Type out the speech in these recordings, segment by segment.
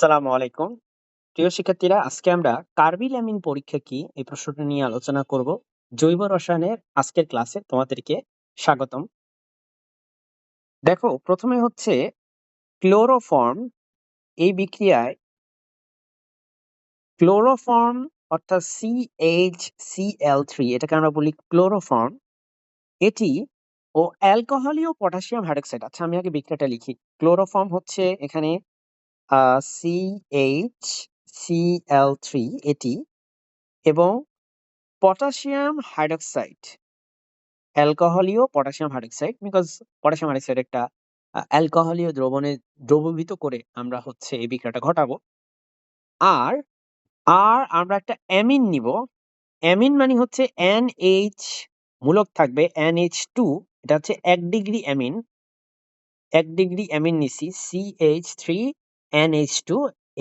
আসসালামু আলাইকুম। প্রিয় শিক্ষার্থীরা, আজকে আমরা কার্বিল অ্যামিন পরীক্ষা কি এই প্রশ্নটা নিয়ে আলোচনা করব। জৈব রসায়নের আজকের ক্লাসে তোমাদেরকে স্বাগতম। দেখো, প্রথমে হচ্ছে ক্লোরোফর্ম। এই বিক্রিয়ায় ক্লোরোফর্ম অর্থাৎ CH3, এটাকে আমরা বলি ক্লোরোফর্ম। এটি ও অ্যালকোহলীয় পটাশিয়াম হাইড্রক্সাইড। আচ্ছা, আমি আগে বিক্রিয়াটা লিখি। ক্লোরোফর্ম হচ্ছে এখানে CH3 এটি, এবং পটাশিয়াম হাইড্রক্সাইড, অ্যালকোহলীয় potassium hydroxide, because potassium hydroxide একটা অ্যালকোহলীয় দ্রবণে দ্রবীভূত করে আমরা হচ্ছে এই বিক্রিয়াটা ঘটাবো। আর আর আমরা একটা অ্যামিন নিব। অ্যামিন মানে হচ্ছে NH মূলক থাকবে NH2। এটা হচ্ছে 1 ডিগ্রি অ্যামিন। 1 ডিগ্রি অ্যামিন নিছি CH3NH2।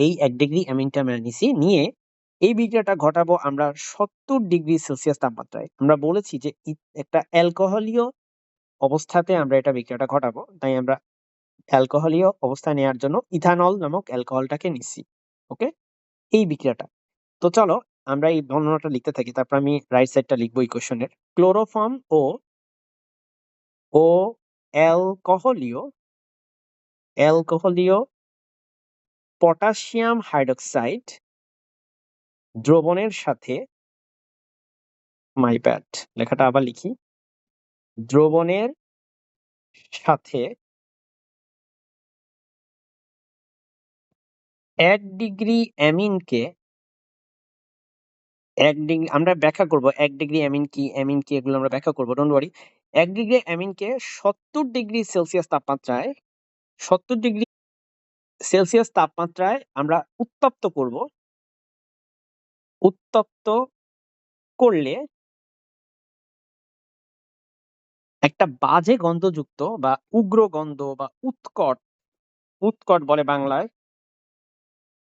এই 1 ডিগ্রি অ্যামিনটা আমরা নিছি, নিয়ে এই বিক্রিয়াটা ঘটাবো আমরা 70 ডিগ্রি সেলসিয়াস তাপমাত্রায়। আমরা বলেছি যে একটা অ্যালকোহলীয় অবস্থাতে আমরা এটা বিক্রিয়াটা ঘটাবো, তাই আমরা অ্যালকোহলীয় অবস্থা নেওয়ার জন্য ইথানল নামক অ্যালকোহলটাকে নিচ্ছি। ওকে, এই বিক্রিয়াটা। তো চলো আমরা এই বর্ণনাটা লিখতে থাকি, তারপর আমি রাইট সাইডটা লিখবো ইকুয়েশনের। ক্লোরোফর্ম ও ও অ্যালকোহলীয় অ্যালকোহলীয় পটাশিয়াম হাইড্রক্সাইড দ্রবণের সাথে, মাই ব্যাড, লেখাটা আবার লিখি, দ্রবণের সাথে 1 ডিগ্রি অ্যামিনকে, 1 ডিগ্রি আমরা ব্যাখ্যা করব। 1 ডিগ্রি অ্যামিন কি এগুলো আমরা ব্যাখ্যা করবো, ডোন্ট ওয়ারি। 1 ডিগ্রি অ্যামিনকে 70 ডিগ্রি সেলসিয়াস তাপমাত্রায়, 70 ডিগ্রি সেলসিয়াস তাপমাত্রায় আমরা উত্তপ্ত করব। উত্তপ্ত করলে একটা বাজে গন্ধযুক্ত বা উগ্র গন্ধ বা উৎকট, উৎকট বলে বাংলায়,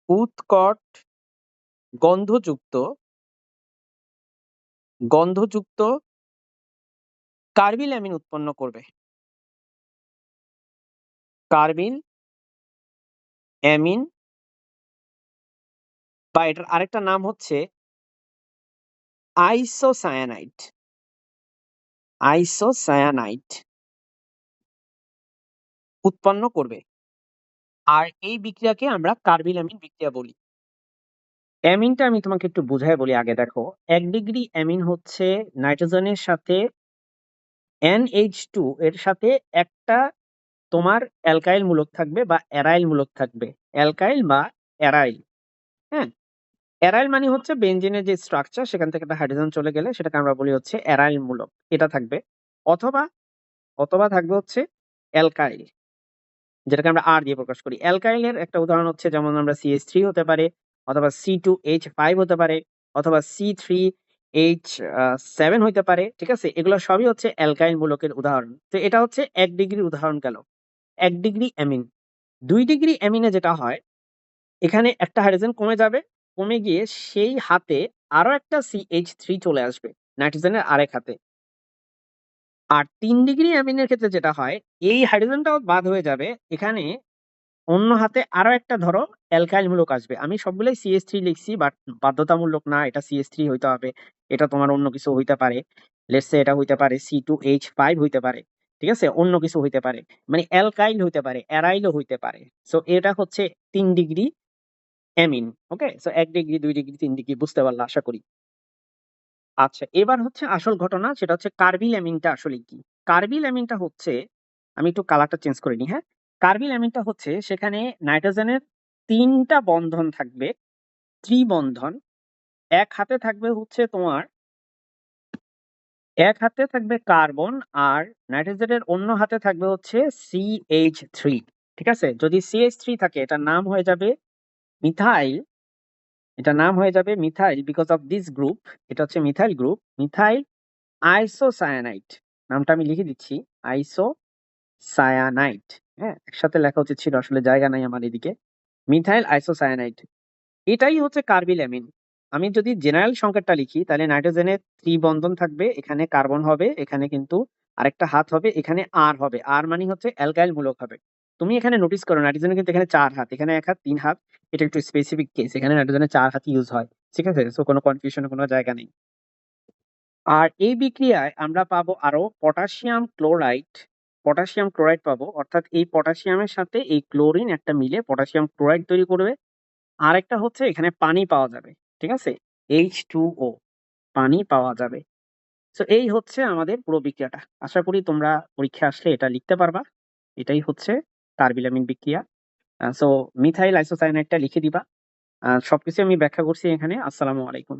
উৎকট গন্ধযুক্ত গন্ধযুক্ত কার্বিল অ্যামিন উৎপন্ন করবে। কার্বিল অ্যামিন, বা এটার আরেকটা নাম হচ্ছে আইসোসায়ানাইড। আইসোসায়ানাইড উৎপন্ন করবে। আর এই বিক্রিয়াকে আমরা কার্বিল অ্যামিন বিক্রিয়া বলি। অ্যামিনটা আমি তোমাকে একটু বুঝায় বলি আগে। দেখো, 1 ডিগ্রি অ্যামিন হচ্ছে নাইট্রোজেনের সাথে NH2 এর সাথে একটা তোমার অ্যালকাইল মূলক থাকবে বা অ্যারাইল মূলক থাকবে। অ্যালকাইল বা অ্যারাইল। হ্যাঁ, অ্যারাইল মানে হচ্ছে বেনজিনের যে স্ট্রাকচার, সেখান থেকে একটা হাইড্রোজেন চলে গেলে সেটাকে আমরা বলি হচ্ছে অ্যারাইল মূলক, এটা থাকবে। অথবা অথবা থাকবে হচ্ছে অ্যালকাইল, যেটাকে আমরা আর দিয়ে প্রকাশ করি। অ্যালকাইলের একটা উদাহরণ হচ্ছে, যেমন আমরা CH3 হতে পারে, অথবা C2H5 হতে পারে, অথবা C3H7 হতে পারে। ঠিক আছে, এগুলো সবই হচ্ছে অ্যালকাইল মূলকের উদাহরণ। তো এটা হচ্ছে 1 ডিগ্রির উদাহরণ গেল। 1 ডিগ্রি অ্যামিন। 2 ডিগ্রি অ্যামিনে যেটা হয়, এখানে একটা হাইড্রোজেন কমে যাবে, কমে গিয়ে সেই হাতে আরো একটা CH3 চলে আসবে, নাইট্রোজেনের আরেক হাতে। আর 3 ডিগ্রি অ্যামিনের ক্ষেত্রে যেটা হয়, এই হাইড্রোজেনটাও বাদ হয়ে যাবে, এখানে অন্য হাতে আরো একটা ধরো অ্যালকাইল মূলক আসবে। আমি সবগুলোই CH3 লিখছি, বাট বাধ্যতামূলক না এটা CH3 হইতে হবে। এটা তোমার অন্য কিছু হইতে পারে। লেটস সে এটা হইতে পারে C2H5 হইতে পারে। ঠিক আছে, অন্য কিছু হইতে পারে, মানে অ্যালকাইল হইতে পারে, অ্যারাইলও হইতে পারে। সো এটা হচ্ছে 3 ডিগ্রি অ্যামিন। ওকে, সো 1 ডিগ্রি, 2 ডিগ্রি, 3 ডিগ্রি বুঝতে পারলা আশা করি। আচ্ছা, এবার হচ্ছে আসল ঘটনা, সেটা হচ্ছে কার্বিল অ্যামিনটা আসলে কি। কার্বিল অ্যামিনটা হচ্ছে, আমি একটু কালারটা চেঞ্জ করে নিই। হ্যাঁ, কার্বিল অ্যামিনটা হচ্ছে, সেখানে নাইট্রোজেনের 3টা বন্ধন থাকবে, ত্রিবন্ধন। এক হাতে থাকবে হচ্ছে তোমার, এক হাতে থাকবে কার্বন, আর নাইট্রোজেনের অন্য হাতে থাকবে হচ্ছে CH3। ঠিক আছে, যদি CH3 থাকে এটার নাম হয়ে যাবে মিথাইল। এটা নাম হয়ে যাবে methyl because of this group. এটা হচ্ছে মিথাইল গ্রুপ, মিথাইল আইসোসায়ানাইড। নামটা আমি লিখে দিচ্ছি, আইসোসায়ানাইড। হ্যাঁ, একসাথে লেখা উচিত ছিল, আসলে জায়গা নাই আমার এদিকে। মিথাইল আইসোসায়ানাইড, এটাই হচ্ছে কার্বিল অ্যামিন। আমি যদি জেনারেল সংকেতটা লিখি, তাহলে নাইট্রোজেনের ত্রিবন্ধন থাকবে, এখানে কার্বন হবে, এখানে কিন্তু আরেকটা হাত হবে, এখানে আর হবে। আর মানে হচ্ছে অ্যালকাইল মূলক হবে। তুমি এখানে নোটিস করো নাইট্রোজেনের কিন্তু এখানে 4 হাত, এখানে 1 হাত, 3 হাত। এটা একটু স্পেসিফিক কেস, এখানে নাইট্রোজেনের 4 হাত ইউজ হয়। ঠিক আছে? সো কোনো কনফিউশনের কোনো জায়গা নেই। আর এই বিক্রিয়ায় আমরা পাবো আরো পটাশিয়াম ক্লোরাইড। পটাশিয়াম ক্লোরাইড পাবো, অর্থাৎ এই পটাশিয়ামের সাথে এই ক্লোরিন একটা মিলে পটাশিয়াম ক্লোরাইড তৈরি করবে। আরেকটা হচ্ছে এখানে পানি পাওয়া যাবে। ঠিক আছে? H2O, পানি পাওয়া যাবে। সো এই হচ্ছে আমাদের পুরো বিক্রিয়াটা। আশা করি তোমরা পরীক্ষায় আসলে এটা লিখতে পারবা। এটাই হচ্ছে টারবিলামিন বিক্রিয়া। সো মিথাইল আইসোসায়ানাইডটা লিখে দিবা। সবকিছু আমি ব্যাখ্যা করছি এখানে। আসসালামু আলাইকুম।